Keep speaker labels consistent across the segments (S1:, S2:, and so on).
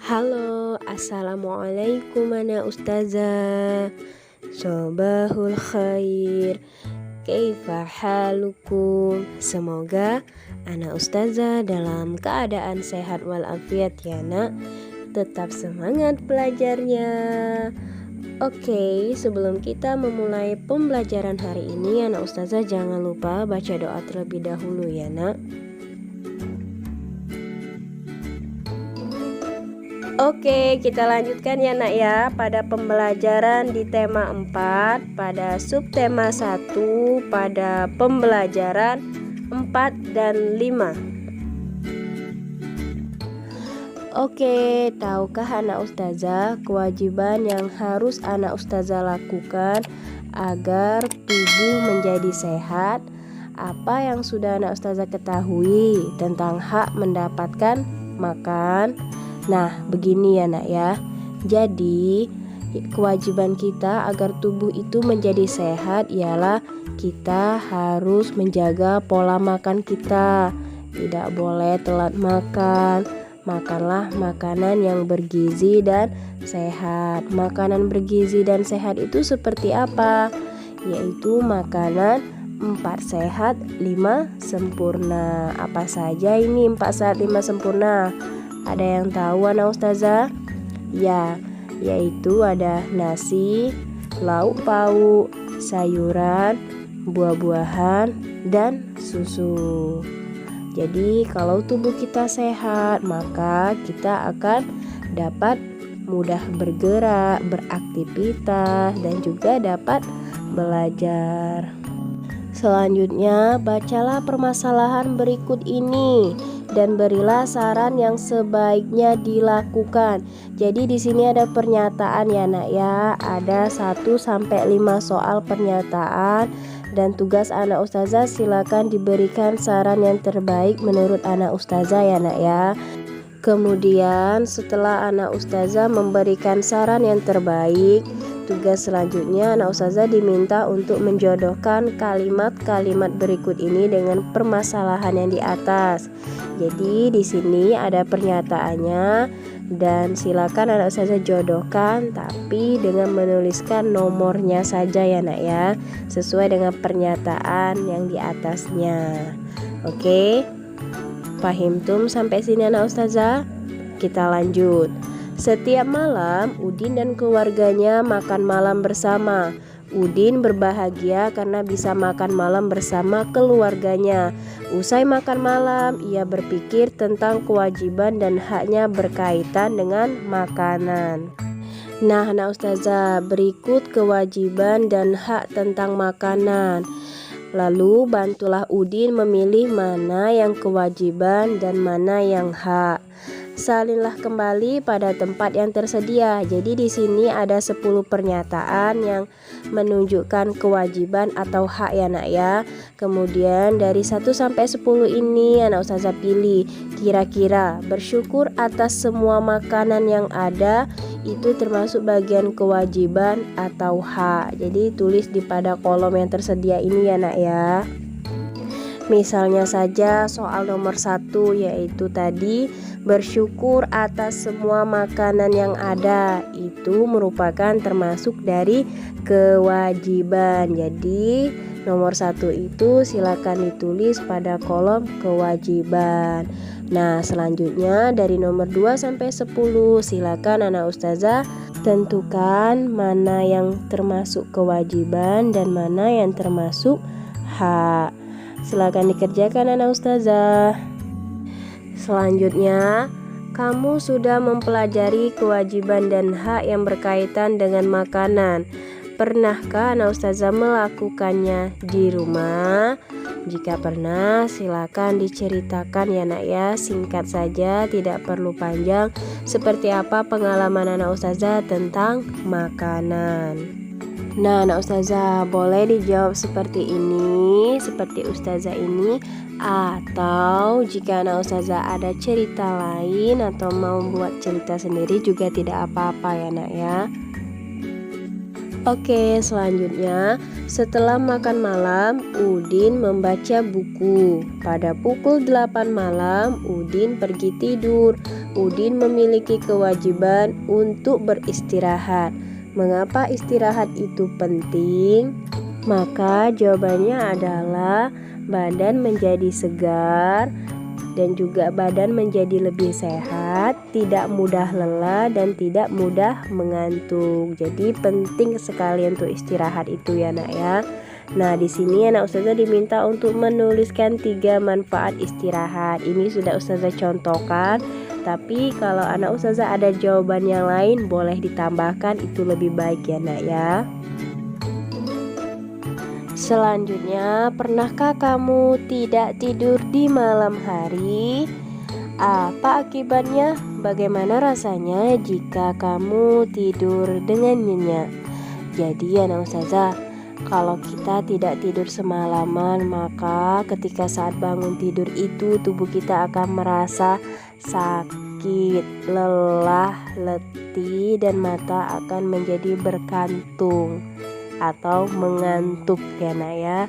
S1: Halo, assalamualaikum ana ustazah. Sobahul khair. Kaifa halukum? Semoga ana ustazah dalam keadaan sehat walafiat ya nak. Tetap semangat belajarnya. Oke, sebelum kita memulai pembelajaran hari ini, anak ustazah jangan lupa baca doa terlebih dahulu ya nak. Oke, kita lanjutkan ya nak ya pada pembelajaran di tema 4, pada subtema 1, pada pembelajaran 4 dan 5. Oke, tahukah anak ustazah kewajiban yang harus anak ustazah lakukan agar tubuh menjadi sehat? Apa yang sudah anak ustazah ketahui tentang hak mendapatkan makan? Nah, begini ya nak ya. Jadi, kewajiban kita agar tubuh itu menjadi sehat ialah kita harus menjaga pola makan kita. Tidak boleh telat makan. Makanlah makanan yang bergizi dan sehat. Makanan bergizi dan sehat itu seperti apa? Yaitu makanan 4 sehat 5 sempurna. Apa saja ini 4 sehat 5 sempurna? Ada yang tahu anak ustazah? Ya, yaitu ada nasi, lauk pauk, sayuran, buah-buahan, dan susu. Jadi kalau tubuh kita sehat, maka kita akan dapat mudah bergerak, beraktivitas, dan juga dapat belajar. Selanjutnya, bacalah permasalahan berikut ini dan berilah saran yang sebaiknya dilakukan. Jadi di sini ada pernyataan ya nak ya. Ada 1 sampai 5 soal pernyataan dan tugas anak ustazah silakan diberikan saran yang terbaik menurut anak ustazah ya nak ya. Kemudian setelah anak ustazah memberikan saran yang terbaik, tugas selanjutnya anak ustazah diminta untuk menjodohkan kalimat-kalimat berikut ini dengan permasalahan yang di atas. Jadi di sini ada pernyataannya dan silakan anak ustazah jodohkan, tapi dengan menuliskan nomornya saja ya nak ya, sesuai dengan pernyataan yang di atasnya. Oke. Fahimtum sampai sini anak ustazah? Kita lanjut. Setiap malam Udin dan keluarganya makan malam bersama. Udin berbahagia karena bisa makan malam bersama keluarganya. Usai makan malam, ia berpikir tentang kewajiban dan haknya berkaitan dengan makanan. Nah, anak ustazah, berikut kewajiban dan hak tentang makanan. Lalu bantulah Udin memilih mana yang kewajiban dan mana yang hak. Salinlah kembali pada tempat yang tersedia. Jadi di sini ada 10 pernyataan yang menunjukkan kewajiban atau hak ya nak ya. Kemudian dari 1 sampai 10 ini anak ustazah pilih kira-kira bersyukur atas semua makanan yang ada itu termasuk bagian kewajiban atau hak. Jadi tulis di pada kolom yang tersedia ini ya nak ya. Misalnya saja soal nomor 1 yaitu tadi bersyukur atas semua makanan yang ada, itu merupakan termasuk dari kewajiban. Jadi nomor 1 itu silakan ditulis pada kolom kewajiban. Nah, selanjutnya dari nomor 2 sampai 10 silakan anak ustazah tentukan mana yang termasuk kewajiban dan mana yang termasuk hak. Silakan dikerjakan anak ustazah. Selanjutnya, kamu sudah mempelajari kewajiban dan hak yang berkaitan dengan makanan. Pernahkah anak ustazah melakukannya di rumah? Jika pernah, silakan diceritakan ya nak ya, singkat saja, tidak perlu panjang. Seperti apa pengalaman anak ustazah tentang makanan? Nah, anak ustazah boleh dijawab seperti ini, seperti ustazah ini, atau jika anak ustazah ada cerita lain atau mau buat cerita sendiri juga tidak apa-apa ya nak ya. Oke, selanjutnya setelah makan malam, Udin membaca buku. Pada pukul 8 malam, Udin pergi tidur. Udin memiliki kewajiban untuk beristirahat. Mengapa istirahat itu penting? Maka jawabannya adalah badan menjadi segar dan juga badan menjadi lebih sehat, tidak mudah lelah dan tidak mudah mengantuk. Jadi penting sekali untuk istirahat itu ya nak ya. Nah di sini anak ustazah diminta untuk menuliskan 3 manfaat istirahat. Ini sudah ustazah contohkan. Tapi kalau anak ustazah ada jawaban yang lain boleh ditambahkan, itu lebih baik ya nak ya. Selanjutnya, pernahkah kamu tidak tidur di malam hari? Apa akibatnya? Bagaimana rasanya jika kamu tidur dengan nyenyak? Jadi anak ustazah, kalau kita tidak tidur semalaman, maka ketika saat bangun tidur itu tubuh kita akan merasa sakit, lelah, letih, dan mata akan menjadi berkantung atau mengantuk ya nak ya.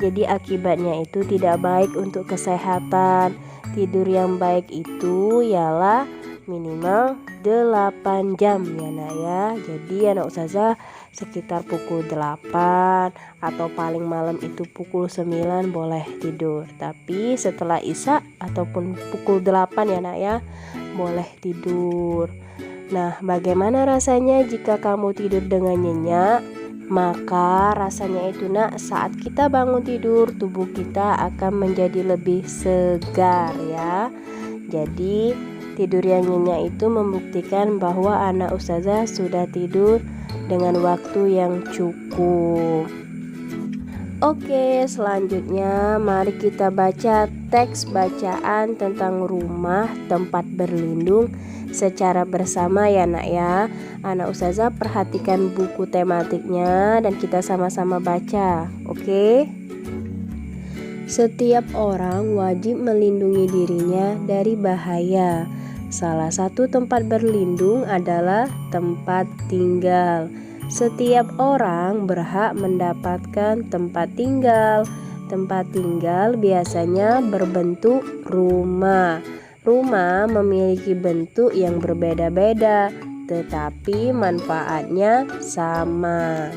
S1: Jadi akibatnya itu tidak baik untuk kesehatan. Tidur yang baik itu ialah minimal 8 jam ya nak ya. Jadi anak ustazah sekitar pukul 8 atau paling malam itu pukul 9 boleh tidur. Tapi setelah isya ataupun pukul 8 ya nak ya, boleh tidur. Nah, bagaimana rasanya jika kamu tidur dengan nyenyak? Maka rasanya itu nak, saat kita bangun tidur tubuh kita akan menjadi lebih segar ya. Jadi tidur yang nyenyak itu membuktikan bahwa anak ustazah sudah tidur dengan waktu yang cukup. Oke, selanjutnya mari kita baca teks bacaan tentang rumah tempat berlindung secara bersama ya nak ya. Anak ustazah perhatikan buku tematiknya dan kita sama-sama baca. Oke. Setiap orang wajib melindungi dirinya dari bahaya. Salah satu tempat berlindung adalah tempat tinggal. Setiap orang berhak mendapatkan tempat tinggal. Tempat tinggal biasanya berbentuk rumah. Rumah memiliki bentuk yang berbeda-beda, tetapi manfaatnya sama.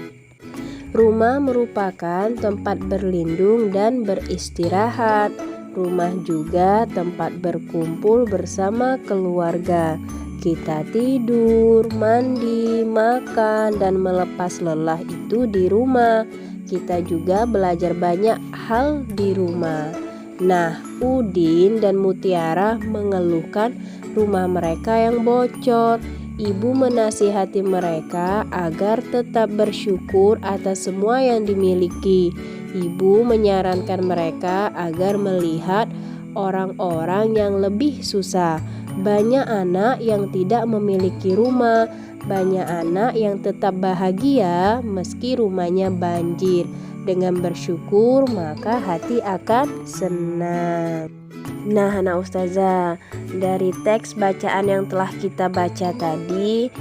S1: Rumah merupakan tempat berlindung dan beristirahat. Rumah juga tempat berkumpul bersama keluarga. Kita tidur, mandi, makan, dan melepas lelah itu di rumah. Kita juga belajar banyak hal di rumah. Nah, Udin dan Mutiara mengeluhkan rumah mereka yang bocor. Ibu menasihati mereka agar tetap bersyukur atas semua yang dimiliki. Ibu menyarankan mereka agar melihat orang-orang yang lebih susah. Banyak anak yang tidak memiliki rumah, banyak anak yang tetap bahagia meski rumahnya banjir. Dengan bersyukur maka hati akan senang. Nah anak ustazah, dari teks bacaan yang telah kita baca tadi,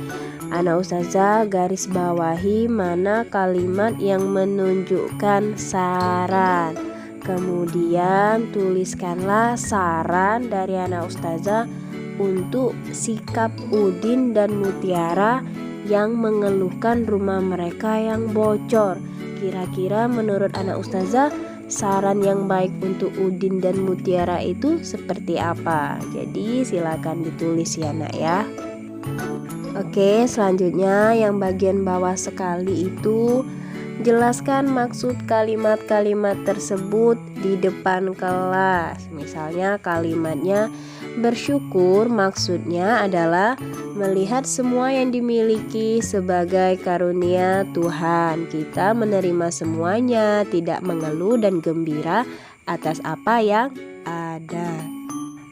S1: anak ustazah garis bawahi mana kalimat yang menunjukkan saran. Kemudian tuliskanlah saran dari anak ustazah untuk sikap Udin dan Mutiara yang mengeluhkan rumah mereka yang bocor. Kira-kira menurut anak ustazah saran yang baik untuk Udin dan Mutiara itu seperti apa? Jadi silakan ditulis ya nak ya. Oke, selanjutnya yang bagian bawah sekali itu jelaskan maksud kalimat-kalimat tersebut di depan kelas. Misalnya kalimatnya bersyukur maksudnya adalah melihat semua yang dimiliki sebagai karunia Tuhan. Kita menerima semuanya, tidak mengeluh dan gembira atas apa yang ada.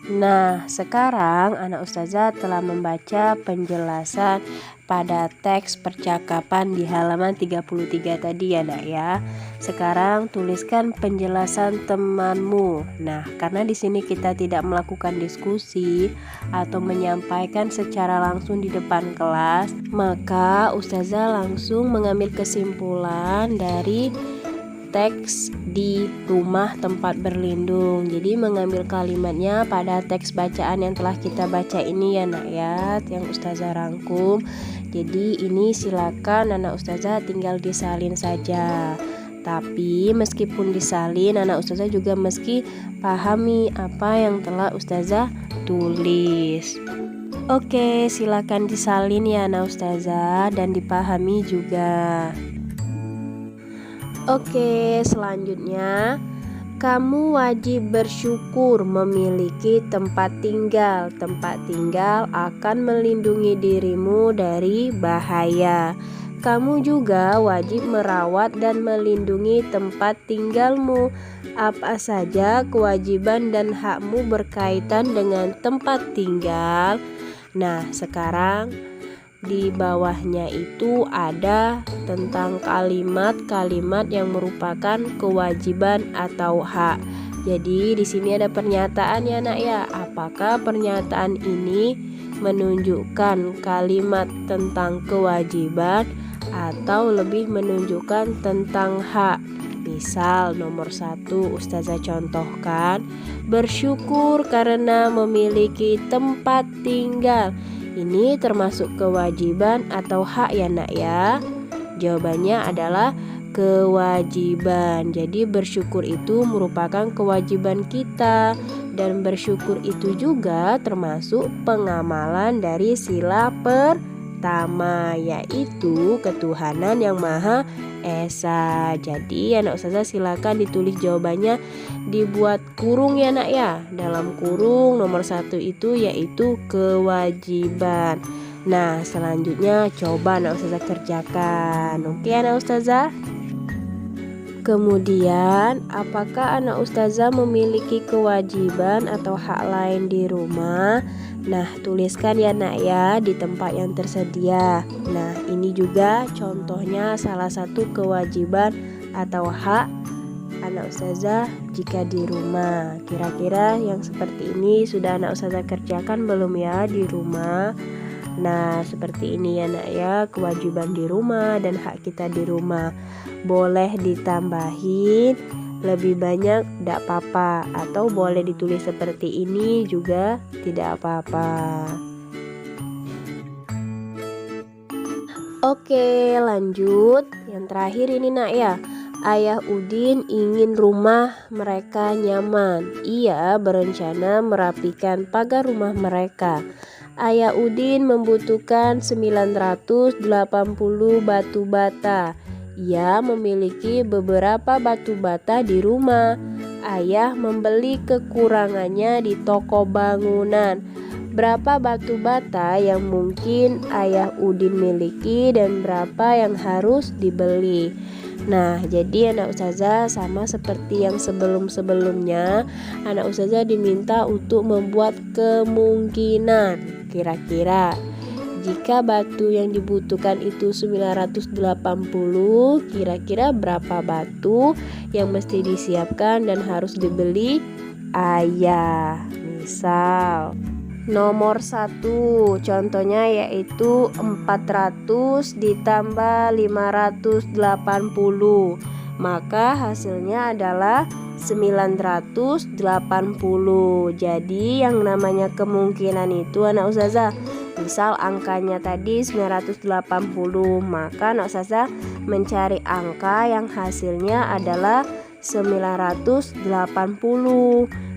S1: Nah, sekarang anak ustazah telah membaca penjelasan pada teks percakapan di halaman 33 tadi ya nak ya. Sekarang tuliskan penjelasan temanmu. Nah, karena di sini kita tidak melakukan diskusi atau menyampaikan secara langsung di depan kelas, maka ustazah langsung mengambil kesimpulan dari teks di rumah tempat berlindung. Jadi mengambil kalimatnya pada teks bacaan yang telah kita baca ini ya nak ya, yang ustazah rangkum. Jadi ini silakan anak ustazah tinggal disalin saja. Tapi meskipun disalin, anak ustazah juga meski pahami apa yang telah ustazah tulis. Oke, silakan disalin ya anak ustazah dan dipahami juga. Oke, selanjutnya kamu wajib bersyukur memiliki tempat tinggal. Tempat tinggal akan melindungi dirimu dari bahaya. Kamu juga wajib merawat dan melindungi tempat tinggalmu. Apa saja kewajiban dan hakmu berkaitan dengan tempat tinggal? Nah, sekarang di bawahnya itu ada tentang kalimat-kalimat yang merupakan kewajiban atau hak. Jadi di sini ada pernyataan ya nak ya. Apakah pernyataan ini menunjukkan kalimat tentang kewajiban atau lebih menunjukkan tentang hak? Misal nomor 1 ustazah contohkan, bersyukur karena memiliki tempat tinggal. Ini termasuk kewajiban atau hak ya nak ya? Jawabannya adalah kewajiban. Jadi bersyukur itu merupakan kewajiban kita, dan bersyukur itu juga termasuk pengamalan dari sila pertama, yaitu ketuhanan yang Maha Esa. Jadi anak ustazah silakan ditulis jawabannya, dibuat kurung ya nak ya. Dalam kurung nomor 1 itu yaitu kewajiban. Nah, selanjutnya coba anak ustazah kerjakan. Oke anak ustazah. Kemudian, apakah anak ustazah memiliki kewajiban atau hak lain di rumah? Nah, tuliskan ya nak ya di tempat yang tersedia. Nah, ini juga contohnya salah satu kewajiban atau hak anak ustazah jika di rumah. Kira-kira yang seperti ini sudah anak ustazah kerjakan belum ya di rumah? Nah, seperti ini ya nak ya, kewajiban di rumah dan hak kita di rumah. Boleh ditambahin lebih banyak tidak apa-apa, atau boleh ditulis seperti ini juga tidak apa-apa. Oke, lanjut. Yang terakhir ini nak ya. Ayah Udin ingin rumah mereka nyaman. Ia berencana merapikan pagar rumah mereka. Ayah Udin membutuhkan 980 batu bata. Ia memiliki beberapa batu bata di rumah. Ayah membeli kekurangannya di toko bangunan. Berapa batu bata yang mungkin Ayah Udin miliki dan berapa yang harus dibeli? Nah, jadi anak ustazah sama seperti yang sebelum-sebelumnya, anak ustazah diminta untuk membuat kemungkinan. Kira-kira jika batu yang dibutuhkan itu 980, kira-kira berapa batu yang mesti disiapkan dan harus dibeli ayah? Misal nomor 1 contohnya yaitu 400 ditambah 580, maka hasilnya adalah 980. Jadi yang namanya kemungkinan itu anak ustazah, misal angkanya tadi 980, maka anak ustazah mencari angka yang hasilnya adalah 980.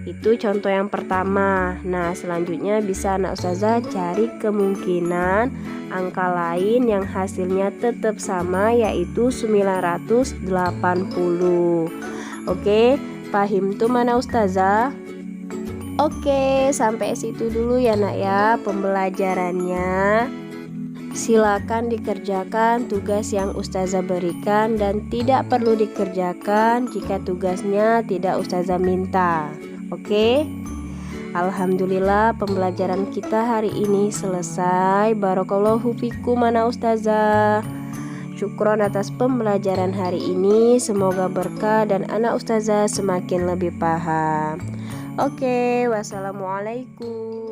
S1: Itu contoh yang pertama. Nah, selanjutnya bisa anak ustazah cari kemungkinan angka lain yang hasilnya tetap sama, yaitu 980. Oke, paham tuh mana ustazah? Oke, sampai situ dulu ya nak ya pembelajarannya. Silakan dikerjakan tugas yang ustazah berikan dan tidak perlu dikerjakan jika tugasnya tidak ustazah minta. Oke. Alhamdulillah pembelajaran kita hari ini selesai. Barakallahu fikum ana ustazah. Syukron atas pembelajaran hari ini. Semoga berkah dan anak ustazah semakin lebih paham. Oke, wassalamualaikum.